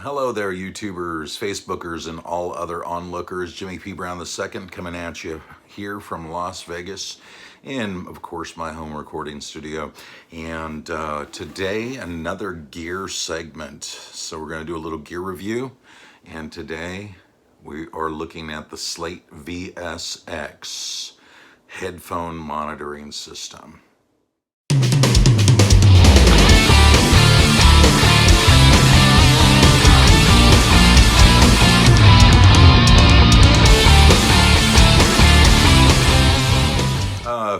Hello there, YouTubers, Facebookers, and all other onlookers. Jimmy P. Brown II coming at you here from Las Vegas in, of course, my home recording studio. And today, another gear segment. So we're going to do a little gear review. And today, we are looking at the Slate VSX headphone monitoring system.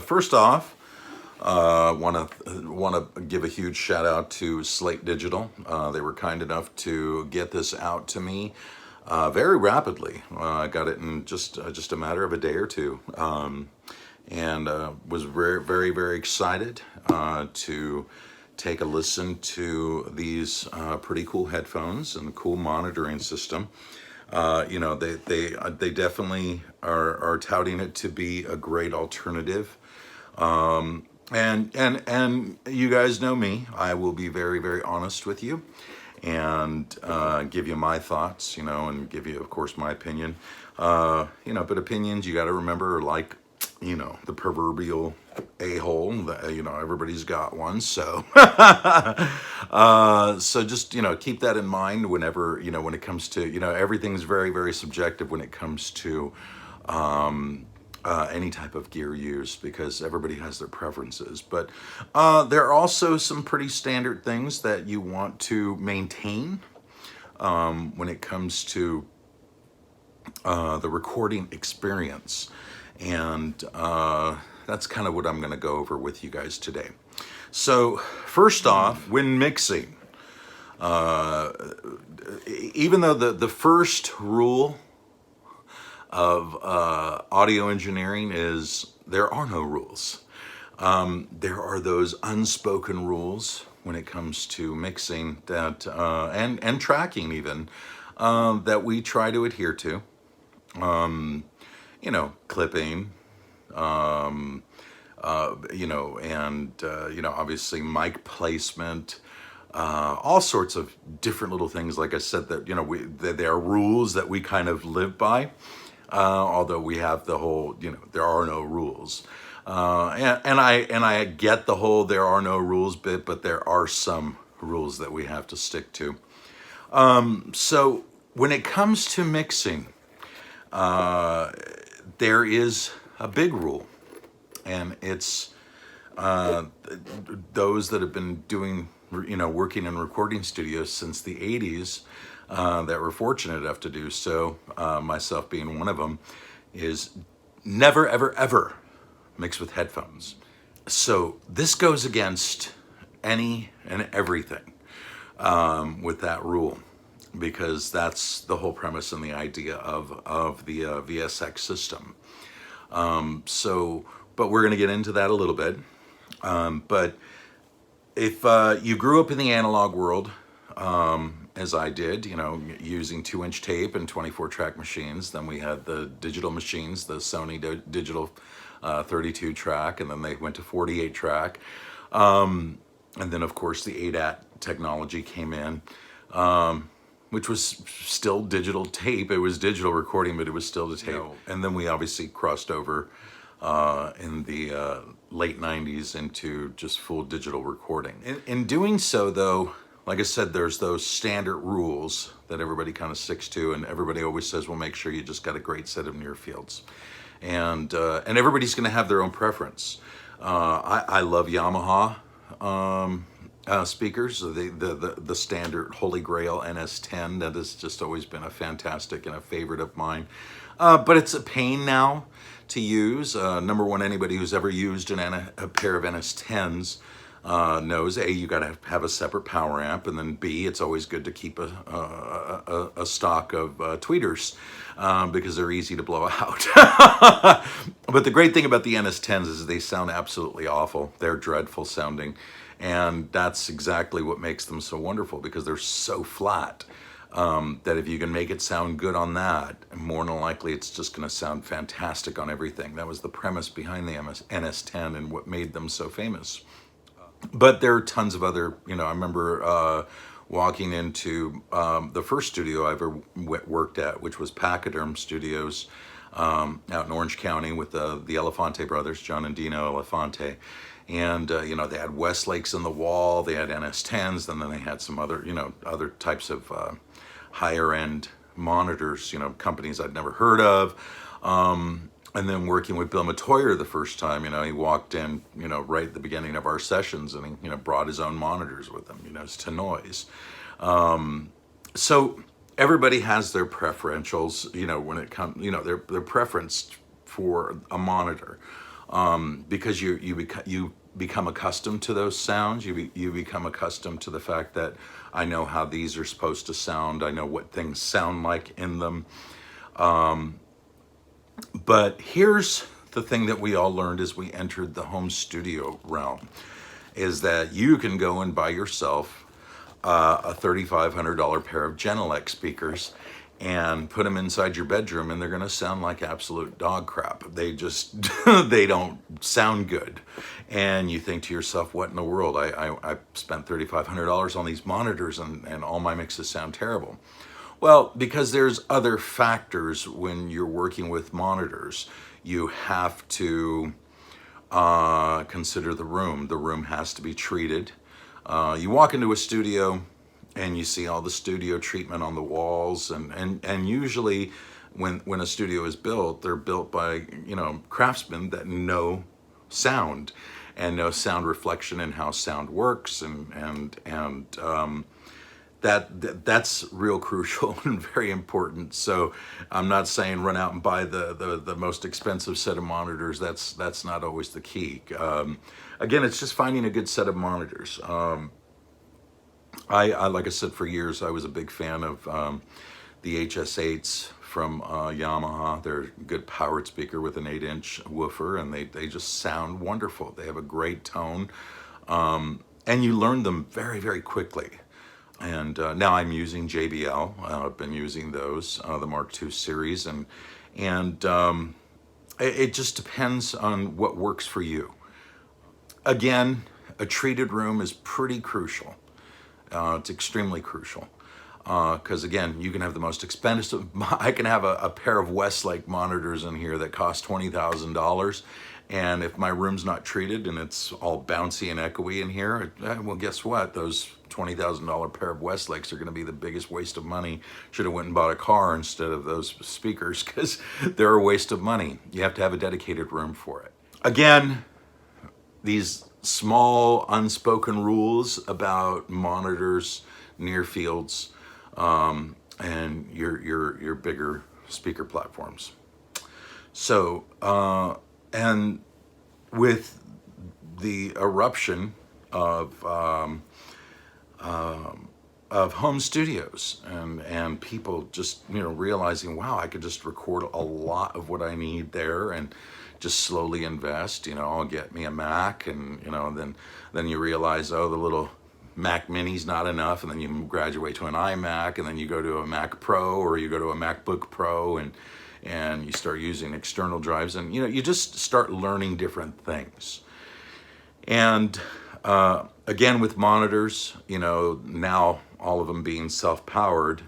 First off, want to give a huge shout out to Slate Digital. They were kind enough to get this out to me very rapidly. I got it in just a matter of a day or two, and was very excited to take a listen to these pretty cool headphones and cool monitoring system. They definitely are touting it to be a great alternative. And you guys know me. I will be very honest with you and give you my thoughts, and give you, of course, my opinion. But opinions, you got to remember, are like, the proverbial a-hole. Everybody's got one. So, so just keep that in mind whenever when it comes to everything's very subjective when it comes to any type of gear use, because everybody has their preferences. But there are also some pretty standard things that you want to maintain when it comes to the recording experience. And that's kind of what I'm going to go over with you guys today. So first off, when mixing, even though the first rule of audio engineering is there are no rules. There are those unspoken rules when it comes to mixing that and tracking even that we try to adhere to. Clipping, obviously mic placement, all sorts of different little things. Like I said, that there are rules that we kind of live by. Although we have the whole, there are no rules, and I get the whole there are no rules bit, but there are some rules that we have to stick to. So when it comes to mixing, there is a big rule, and it's those that have been doing, working in recording studios since the 80s. That were fortunate enough to do so, myself being one of them, is never, ever mix with headphones. So this goes against any and everything with that rule, because that's the whole premise and the idea of the VSX system. But we're going to get into that a little bit. But if you grew up in the analog world, as I did, using 2-inch tape and 24-track machines. Then we had the digital machines, the Sony digital 32-track, and then they went to 48-track. And then, of course, the ADAT technology came in, which was still digital tape. It was digital recording, but it was still the tape. And then we obviously crossed over in the late 90s into just full digital recording. In doing so, though, like I said, there's those standard rules that everybody kind of sticks to, and everybody always says, well, make sure you just got a great set of near fields. And everybody's going to have their own preference. I love Yamaha speakers, the standard Holy Grail NS10. That has just always been a fantastic and a favorite of mine. But it's a pain now to use. Number one, anybody who's ever used a pair of NS10s knows, A, you got to have a separate power amp, and then B, it's always good to keep a stock of tweeters because they're easy to blow out. But the great thing about the NS10s is they sound absolutely awful. They're dreadful sounding, and that's exactly what makes them so wonderful, because they're so flat. That if you can make it sound good on that, more than likely it's just going to sound fantastic on everything. That was the premise behind the NS10 and what made them so famous. But there are tons of other, I remember walking into the first studio I ever worked at, which was Pachyderm Studios out in Orange County with the Elefante brothers, John and Dino Elefante. And, they had Westlakes in the wall, they had NS10s, and then they had some other, other types of higher end monitors, companies I'd never heard of. And then working with Bill Matoyer the first time, he walked in, right at the beginning of our sessions, and he, brought his own monitors with him, to noise. So everybody has their preferentials, when it comes, their preference for a monitor, because you become accustomed to those sounds. You become accustomed to the fact that I know how these are supposed to sound. I know what things sound like in them. But here's the thing that we all learned as we entered the home studio realm, is that you can go and buy yourself a $3,500 pair of Genelec speakers and put them inside your bedroom, and they're going to sound like absolute dog crap. They just, they don't sound good. And you think to yourself, what in the world? I spent $3,500 on these monitors, and all my mixes sound terrible. Well, because there's other factors when you're working with monitors. You have to consider the room. The room has to be treated. You walk into a studio and you see all the studio treatment on the walls, and usually when a studio is built, they're built by craftsmen that know sound and know sound reflection and how sound works, and that's real crucial and very important. So I'm not saying run out and buy the most expensive set of monitors. That's not always the key. Again, it's just finding a good set of monitors. I like I said, for years I was a big fan of the HS8s from Yamaha. They're a good powered speaker with an 8-inch woofer, and they just sound wonderful. They have a great tone, and you learn them very, very quickly. And now I'm using JBL. I've been using those, the Mark II series, and it just depends on what works for you. Again, a treated room is pretty crucial. It's extremely crucial, because again, you can have the most expensive. I can have a pair of Westlake monitors in here that cost $20,000. And if my room's not treated and it's all bouncy and echoey in here, well, guess what? Those $20,000 pair of Westlakes are going to be the biggest waste of money. Should have went and bought a car instead of those speakers, because they're a waste of money. You have to have a dedicated room for it. Again, these small unspoken rules about monitors, near fields, and your bigger speaker platforms. So, and with the eruption of home studios and people just realizing, wow, I could just record a lot of what I need there and just slowly invest. I'll get me a Mac, and then you realize, oh, the little Mac Mini's not enough, and then you graduate to an iMac, and then you go to a Mac Pro, or you go to a MacBook Pro, and you start using external drives, and you just start learning different things. And again, with monitors, now all of them being self-powered,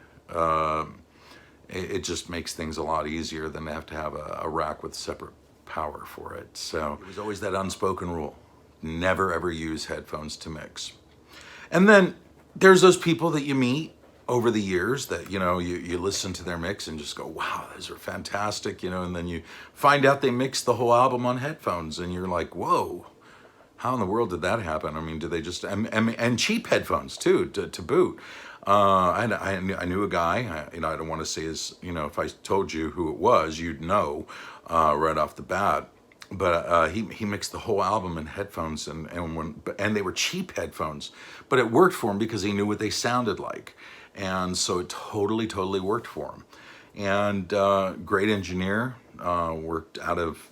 it just makes things a lot easier than to have a rack with separate power for it. So there's always that unspoken rule: never ever use headphones to mix. And then there's those people that you meet over the years that you listen to their mix and just go, wow, those are fantastic, and then you find out they mixed the whole album on headphones, and you're like, whoa, how in the world did that happen? I mean, do they just and cheap headphones too to boot? I knew a guy. I don't want to say his. If I told you who it was, you'd know right off the bat. But he mixed the whole album in headphones, and they were cheap headphones, but it worked for him because he knew what they sounded like, and so it totally worked for him. And great engineer, worked out of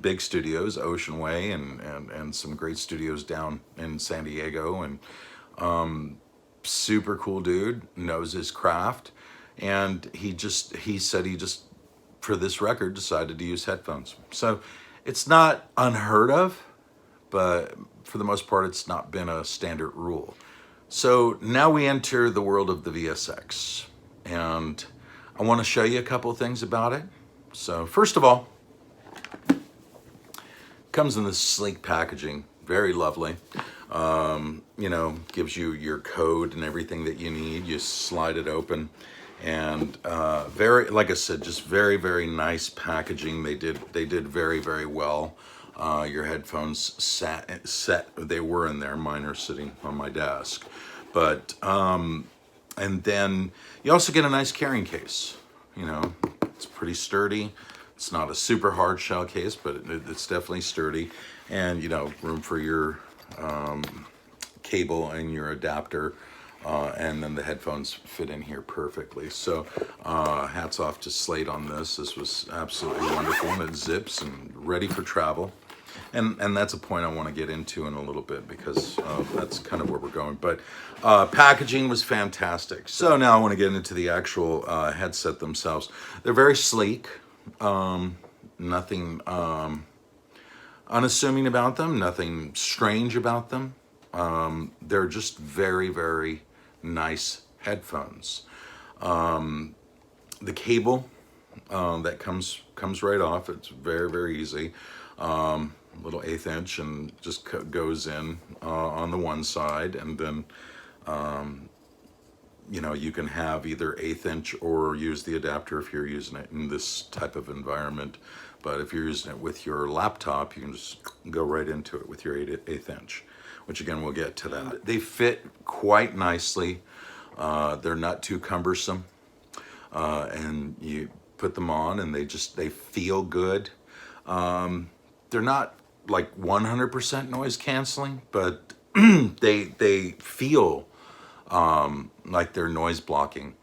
big studios, Ocean Way, and some great studios down in San Diego, and super cool dude, knows his craft, and he said he just for this record decided to use headphones. So it's not unheard of, but for the most part, it's not been a standard rule. So now we enter the world of the VSX, and I want to show you a couple of things about it. So first of all, it comes in this sleek packaging, very lovely. Gives you your code and everything that you need. You slide it open, and very, like I said, just very, very nice packaging. They did very, very well. Your headphones set. They were in there. Mine are sitting on my desk, but and then you also get a nice carrying case. It's pretty sturdy. It's not a super hard shell case, but it's definitely sturdy, and room for your cable and your adapter, and then the headphones fit in here perfectly. So hats off to Slate on this. This was absolutely wonderful, and it zips and ready for travel. And that's a point I want to get into in a little bit, because that's kind of where we're going. But packaging was fantastic. So now I want to get into the actual headset themselves. They're very sleek. Nothing unassuming about them. Nothing strange about them. They're just very, very nice headphones. The cable that comes right off. It's very, very easy. Little 1/8 inch, and just goes in on the one side, and then you can have either 1/8 inch or use the adapter if you're using it in this type of environment. But if you're using it with your laptop, you can just go right into it with your 1/8 inch, which again, we'll get to that. They fit quite nicely. They're not too cumbersome, and you put them on and they feel good. They're not like 100% noise canceling, but they feel like they're noise blocking,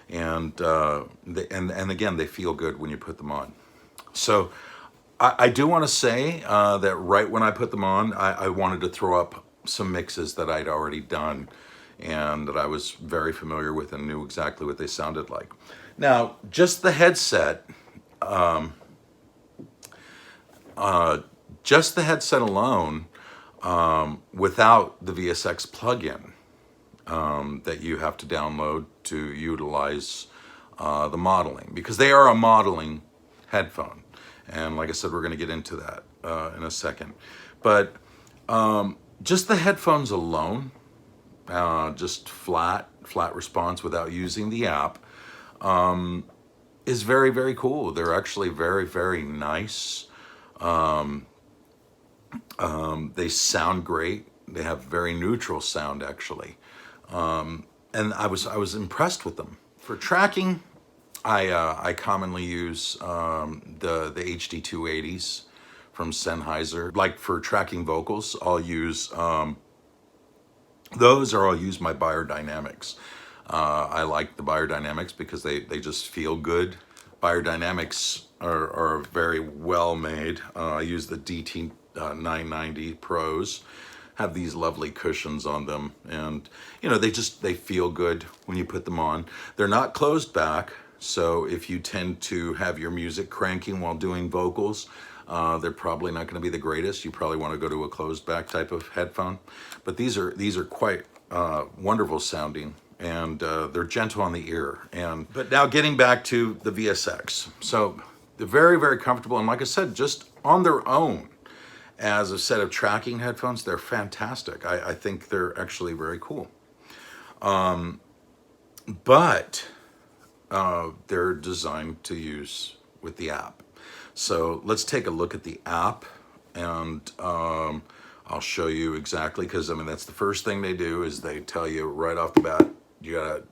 and again, they feel good when you put them on. So I do want to say that right when I put them on, I wanted to throw up some mixes that I'd already done and that I was very familiar with and knew exactly what they sounded like. Now, just the headset, alone, without the VSX plugin that you have to download to utilize the modeling, because they are a modeling headphone. And like I said, we're going to get into that in a second. But just the headphones alone, just flat response without using the app, is very, very cool. They're actually very, very nice. They sound great. They have very neutral sound, actually. And I was impressed with them. For tracking, I commonly use the HD 280s from Sennheiser. Like for tracking vocals, I'll use those, or I'll use my Beyerdynamics. I like the Beyerdynamics because they just feel good. Beyerdynamics are very well made. I use the DT 990 Pros. Have these lovely cushions on them, and they feel good when you put them on. They're not closed back, so if you tend to have your music cranking while doing vocals, they're probably not going to be the greatest. You probably want to go to a closed back type of headphone. But these are quite wonderful sounding, and they're gentle on the ear. But now getting back to the VSX, so they're very, very comfortable, and like I said, just on their own, as a set of tracking headphones, they're fantastic. I think they're actually very cool. But they're designed to use with the app. So let's take a look at the app, and I'll show you exactly, because that's the first thing they do is they tell you right off the bat, you gotta,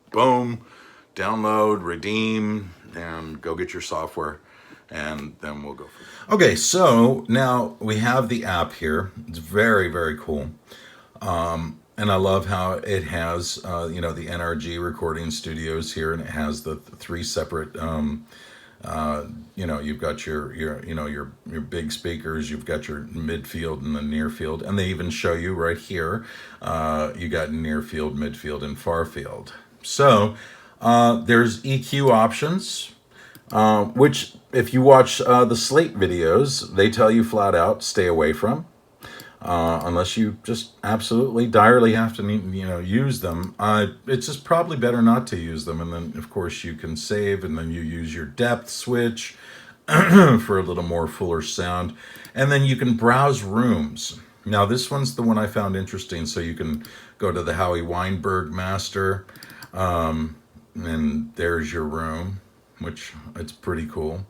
boom, download, redeem, and go get your software. And then we'll go from there. Okay, so now we have the app here. It's very, very cool. And I love how it has, the NRG recording studios here, and it has the three separate, you've got your big speakers, you've got your midfield and the near field, and they even show you right here, you got near field, midfield, and far field. So there's EQ options, which if you watch the Slate videos, they tell you flat out, stay away from. unless you just absolutely direly have to use them. It's just probably better not to use them, and then of course you can save, and then you use your depth switch for a little more fuller sound, and then you can browse rooms. Now this one's the one I found interesting. So you can go to the Howie Weinberg Master, and there's your room, which it's pretty cool.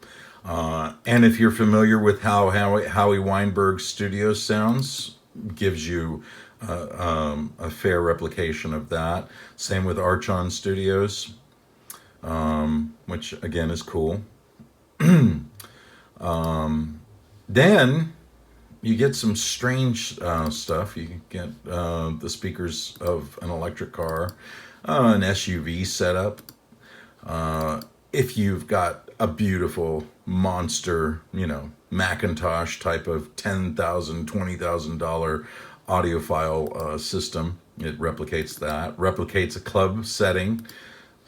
And if you're familiar with how Howie Weinberg's studio sounds, gives you a fair replication of that. Same with Archon Studios, which again is cool. Then you get some strange stuff. You get the speakers of an electric car, an SUV setup. If you've got a beautiful monster, Macintosh type of $10,000, $20,000 audiophile system, it replicates that. Replicates a club setting,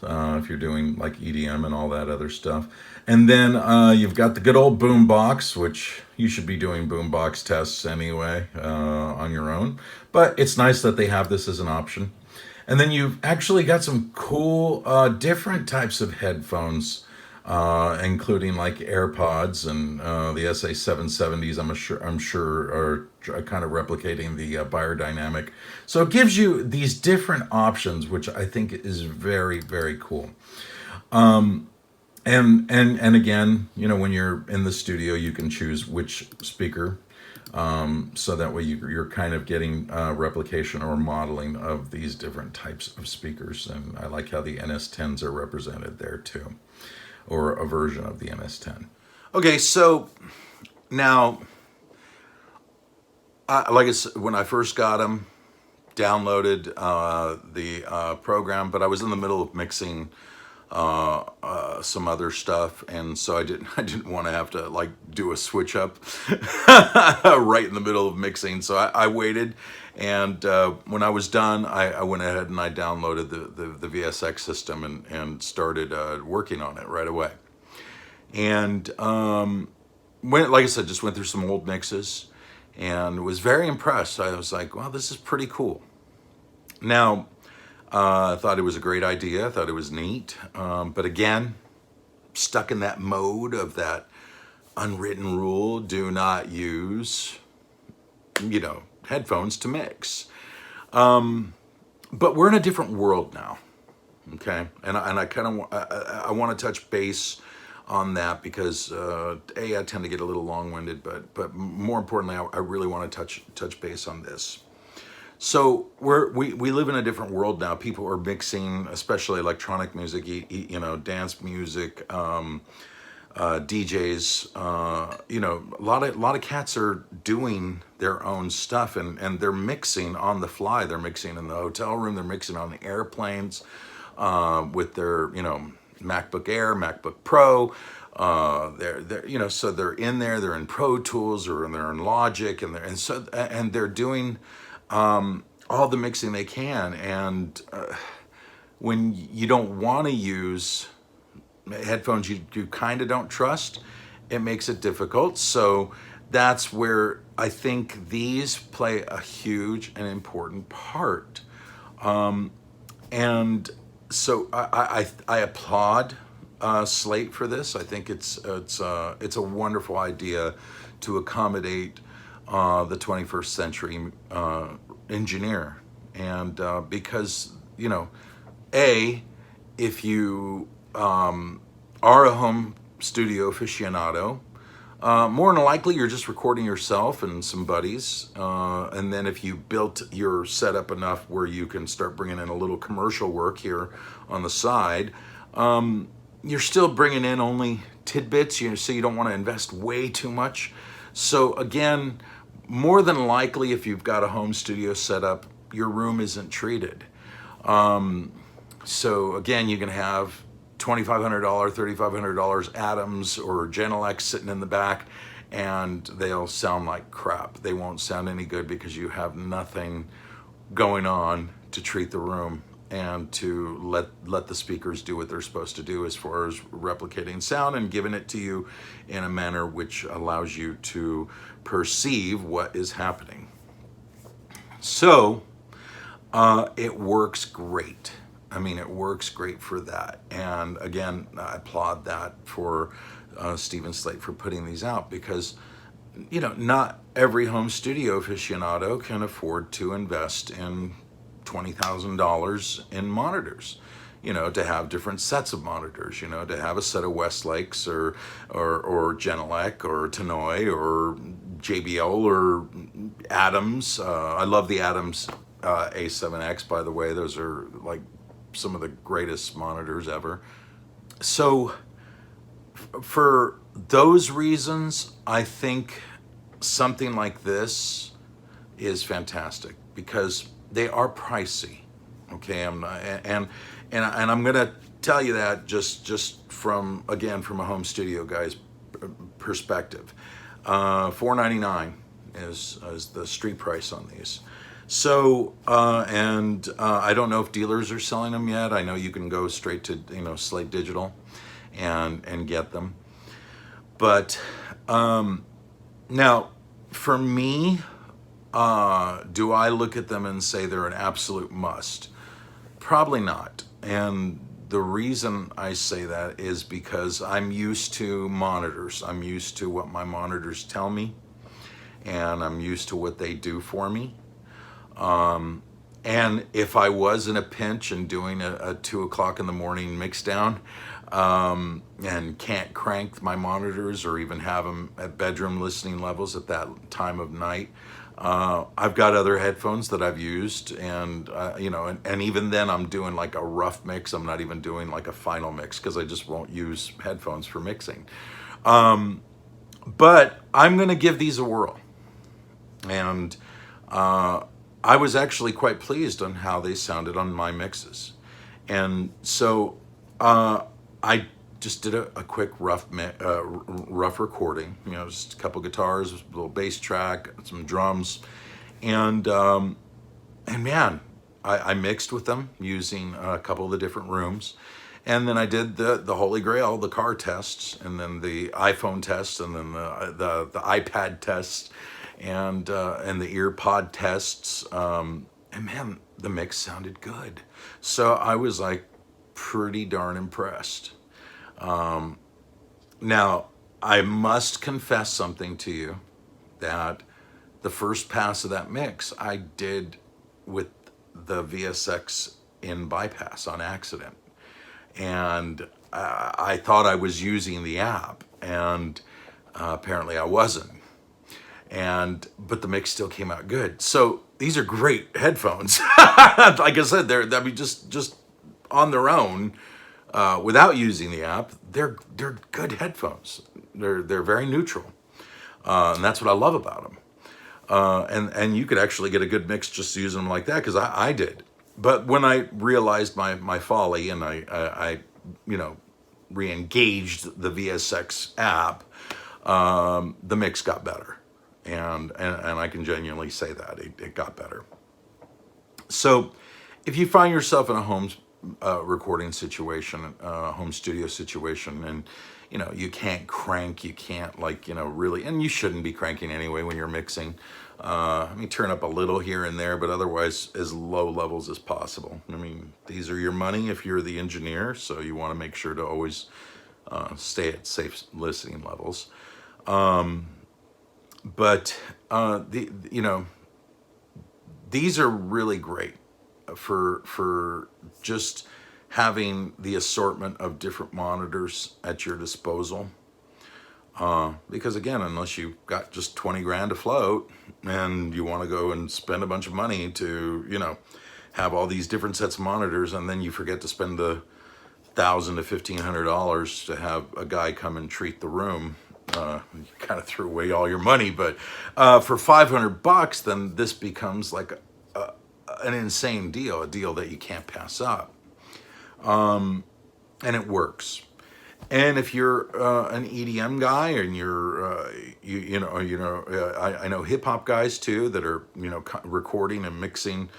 if you're doing like EDM and all that other stuff. And then you've got the good old boombox, which you should be doing boombox tests anyway on your own. But it's nice that they have this as an option. And then you've actually got some cool different types of headphones, including like AirPods and the SA770s. I'm sure are kind of replicating the biodynamic. So it gives you these different options, which I think is very, very cool. And again, when you're in the studio, you can choose which speaker. So that way you're kind of getting replication or modeling of these different types of speakers. And I like how the NS10s are represented there too, or a version of the NS10. Okay, so now, like I said, when I first got them, downloaded the program, but I was in the middle of mixing some other stuff, and so I didn't want to have to like do a switch up right in the middle of mixing. So I waited, and when I was done, I went ahead and I downloaded the VSX system and started working on it right away. And like I said, just went through some old mixes and was very impressed. I was like, wow, this is pretty cool. Now, I thought it was a great idea. I thought it was neat. But again, stuck in that mode of that unwritten rule, do not use, headphones to mix. But we're in a different world now, okay? And I kind of, I want to touch base on that because, I tend to get a little long-winded, but more importantly, I really want to touch base on this. So we live in a different world now. People are mixing, especially electronic music, dance music, DJs. A lot of cats are doing their own stuff, and they're mixing on the fly. They're mixing in the hotel room. They're mixing on the airplanes with their MacBook Air, MacBook Pro. So they're in there. They're in Pro Tools or they're in Logic, and they're doing all the mixing they can. And when you don't want to use headphones you kind of don't trust, it makes it difficult. So that's where I think these play a huge and important part. And so I applaud Slate for this. I think it's a wonderful idea to accommodate the 21st century engineer, and because if you are a home studio aficionado, more than likely you're just recording yourself and some buddies, and then if you built your setup enough where you can start bringing in a little commercial work here on the side, you're still bringing in only tidbits, so you don't want to invest way too much. So again, more than likely, if you've got a home studio setup, your room isn't treated. So again, you can have $2,500, $3,500 Adams or Genelecs sitting in the back, and they'll sound like crap. They won't sound any good because you have nothing going on to treat the room and to let the speakers do what they're supposed to do as far as replicating sound and giving it to you in a manner which allows you to perceive what is happening. So it works great. I mean, it works great for that. And again, I applaud that for Steven Slate for putting these out, because not every home studio aficionado can afford to invest in $20,000 in monitors. To have different sets of monitors. To have a set of Westlakes or Genelec or Tannoy or JBL or Adams. I love the Adams A7X, by the way. Those are like some of the greatest monitors ever. So for those reasons, I think something like this is fantastic, because they are pricey. Okay, and I'm gonna tell you that just from a home studio guy's perspective. $499 is the street price on these. So and I don't know if dealers are selling them yet. I know you can go straight to Slate Digital and get them. But now for me, do I look at them and say they're an absolute must? Probably not. And the reason I say that is because I'm used to monitors. I'm used to what my monitors tell me, and I'm used to what they do for me. And if I was in a pinch and doing a 2 o'clock in the morning mix down, and can't crank my monitors or even have them at bedroom listening levels at that time of night, I've got other headphones that I've used, and and even then I'm doing like a rough mix. I'm not even doing like a final mix, because I just won't use headphones for mixing. But I'm gonna give these a whirl, and I was actually quite pleased on how they sounded on my mixes. And so I just did a quick rough recording, just a couple guitars, a little bass track, some drums, and man, I mixed with them using a couple of the different rooms. And then I did the Holy Grail, the car tests, and then the iPhone tests, and then the iPad tests, and the ear pod tests. And man, the mix sounded good. So I was like pretty darn impressed. Now, I must confess something to you, that the first pass of that mix I did with the VSX in bypass on accident. And I thought I was using the app, and apparently I wasn't. But the mix still came out good. So these are great headphones. Like I said, they're just on their own, without using the app, they're good headphones. They're very neutral, and that's what I love about them. And you could actually get a good mix just using them like that, because I did. But when I realized my folly, and I re-engaged the VSX app, the mix got better, and I can genuinely say that it got better. So if you find yourself in a home recording situation, home studio situation, and you can't crank, you can't really, and you shouldn't be cranking anyway when you're mixing. I mean, turn up a little here and there, but otherwise as low levels as possible. I mean, these are your money if you're the engineer, so you want to make sure to always stay at safe listening levels. But these are really great for just having the assortment of different monitors at your disposal. Because again, unless you've got just 20 grand to float and you want to go and spend a bunch of money to, have all these different sets of monitors, and then you forget to spend the $1,000 to $1,500 to have a guy come and treat the room, you kind of threw away all your money. But for $500, then this becomes like an insane deal, a deal that you can't pass up. And it works. And if you're an EDM guy, and you're, I know hip hop guys too that are, recording and mixing,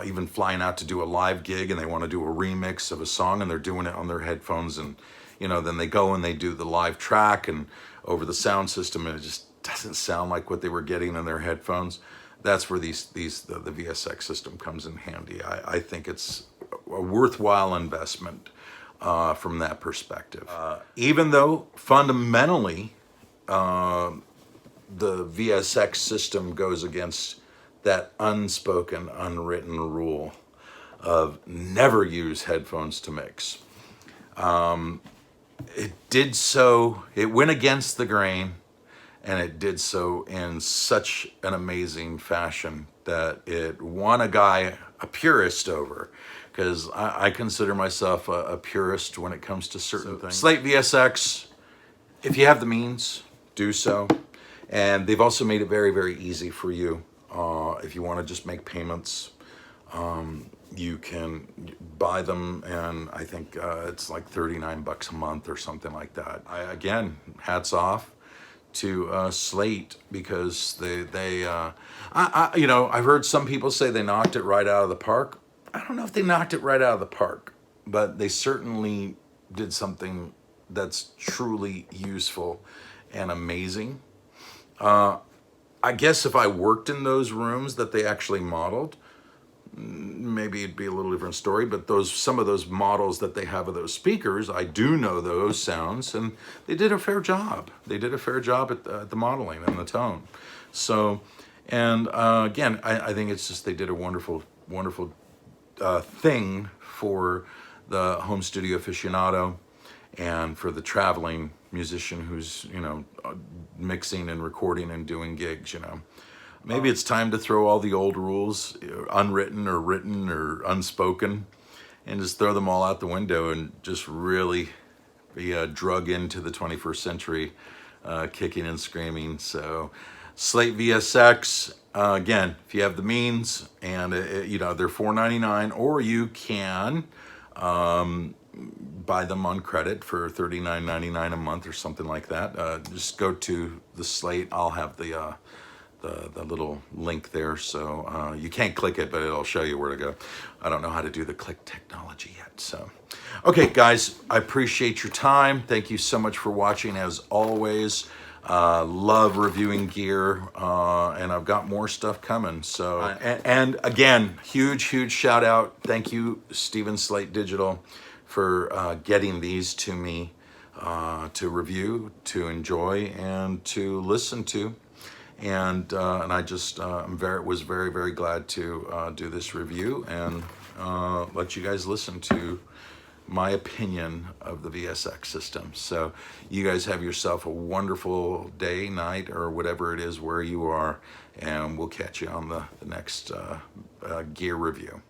even flying out to do a live gig, and they want to do a remix of a song, and they're doing it on their headphones, and then they go and they do the live track and over the sound system, and it just doesn't sound like what they were getting in their headphones. that's where the VSX system comes in handy. I think it's a worthwhile investment from that perspective. Even though fundamentally the VSX system goes against that unspoken, unwritten rule of never use headphones to mix. It did so, it went against the grain, and it did so in such an amazing fashion that it won a purist over, because I consider myself a purist when it comes to certain things. Slate VSX, if you have the means, do so. And they've also made it very, very easy for you. If you want to just make payments, you can buy them, and I think it's like $39 a month or something like that. Again, hats off to Slate, because I've heard some people say they knocked it right out of the park. I don't know if they knocked it right out of the park, but they certainly did something that's truly useful and amazing. I guess if I worked in those rooms that they actually modeled, maybe it'd be a little different story, but some of those models that they have of those speakers, I do know those sounds, and they did a fair job. They did a fair job at the modeling and the tone. So, and again, I think it's just they did a wonderful, wonderful thing for the home studio aficionado and for the traveling musician who's, mixing and recording and doing gigs, Maybe it's time to throw all the old rules, unwritten or written or unspoken, and just throw them all out the window and just really be drug into the 21st century, kicking and screaming. So Slate VSX, again, if you have the means, and they're $4.99, or you can buy them on credit for $39.99 a month or something like that. Just go to the Slate. I'll have the little link there, so you can't click it, but it'll show you where to go. I don't know how to do the click technology yet. So, okay, guys, I appreciate your time. Thank you so much for watching, as always. Love reviewing gear, and I've got more stuff coming. So, and again, huge shout out. Thank you, Steven Slate Digital, for getting these to me to review, to enjoy, and to listen to. And I just was very, very glad to do this review and let you guys listen to my opinion of the VSX system. So you guys have yourself a wonderful day, night, or whatever it is where you are, and we'll catch you on the next gear review.